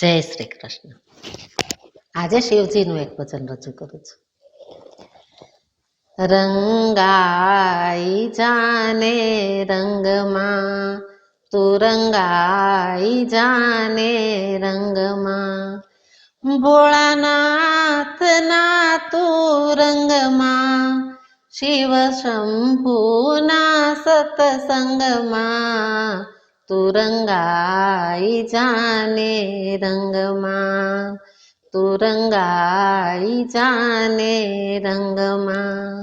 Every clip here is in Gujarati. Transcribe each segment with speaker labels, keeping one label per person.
Speaker 1: જય શ્રી કૃષ્ણ. આજે શિવજીનું એક ભજન રજૂ કરું છું. રંગાઈ જાને રંગમાં, તું રંગાઈ જાને રંગમાં, ભોળાનાથના તું રંગમાં, શિવ શંભુના સતસંગમાં, તું રંગાઈ જાને રંગમાં, તું રંગાઈ જાને રંગમાં.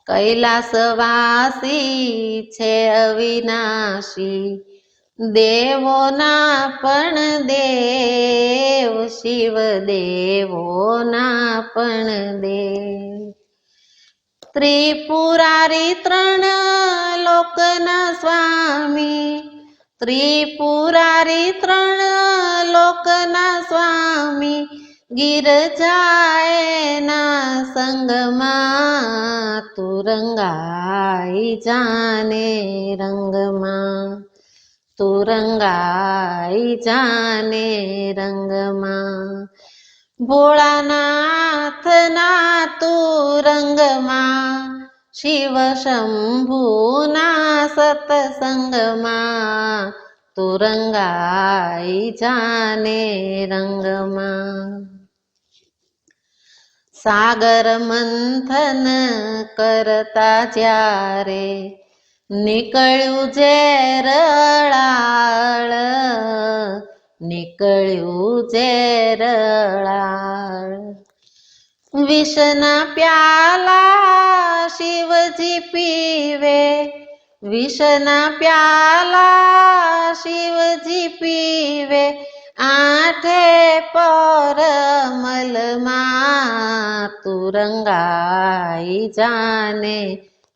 Speaker 1: કૈલાસવાસી છે અવિનાશી, દેવોના પણ દેવ, શિવ દેવોના પણ દેવ. ત્રિપુરારી ત્રણ લોકના સ્વામી, ત્રિપુરારી ત્રણ લોકના સ્વામી, ગિરજાએના સંગમાં, તું રંગાઈ જાને રંગમાં, તું રંગાઈ જાને રંગમાં, ભોળાનાથના તું રંગમાં, શિવ શંભુના સતસંગમાં, તું રંગાઈ જાને રંગમાં. સાગર મંથન કરતા જ્યારે નીકળ્યું ઝેર અળાળ, નીકળ્યું ઝેર અળાળ. વિષના પ્યાલા શિવજી પીવે, વિષના પ્યાલા શિવજી પીવે, આઠે પરમલમાં, તું રંગાઈ જાને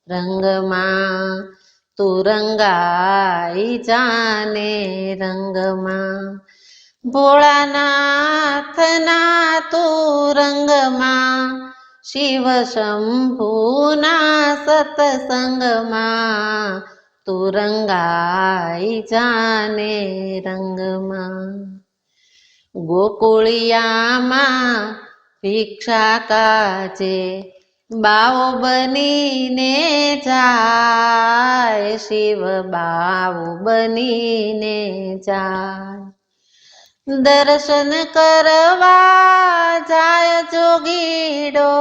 Speaker 1: રંગમાં, તું રંગાઈ જાને રંગમાં, ભોળાનાથના તું રંગમાં, શિવ શંભુના સતસંગમાં, તું રંગાઈ જાને રંગમાં. ગોકુળિયામાં ભિક્ષા કાજે બાવો બનીને જાય, શિવ બાવો બનીને જાય. દર્શન કરવા જાય જોગીડો,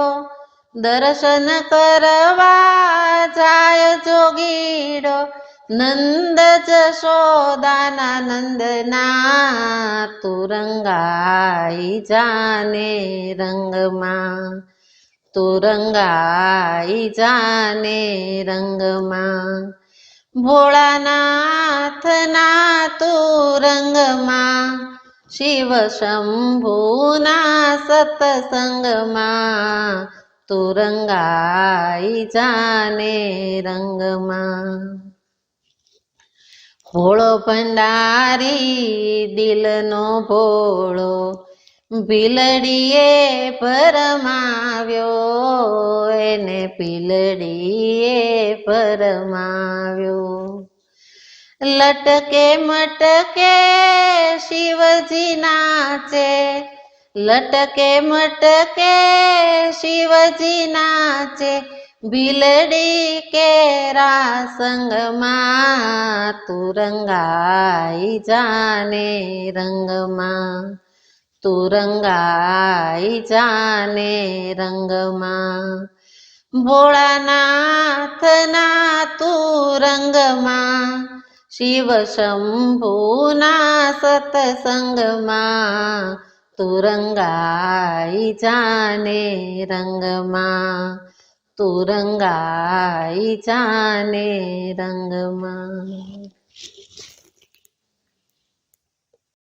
Speaker 1: દર્શન કરવા જાય જોગીડો, નંદ જશોદાના નંદના, તું રંગાઈ જાને રંગમાં, તું રંગાઈ જાને રંગમાં, ભોળાનાથના તું રંગમાં, શિવ શંભુના સતસંગમાં, તું રંગાઈ જાને રંગમાં. ભોળો ભંડારી દિલનો ભોળો, ભીલડીએ ભરમાવ્યો, એને ભીલડીએ ભરમાવ્યો. લટકે મટકે શિવજી નાચે, લટકે મટકે શિવજી નાચે, ભીલડી કેરા સંગમાં, તું રંગાઈ જાને રંગમાં, તું રંગાઈ જાને રંગમાં, ભોળાનાથના તું રંગમાં, શિવ શંભુના સતસંગમાં, તું રંગાઈ જાને રંગમાં, તું રંગાઈ જાને રંગમાં.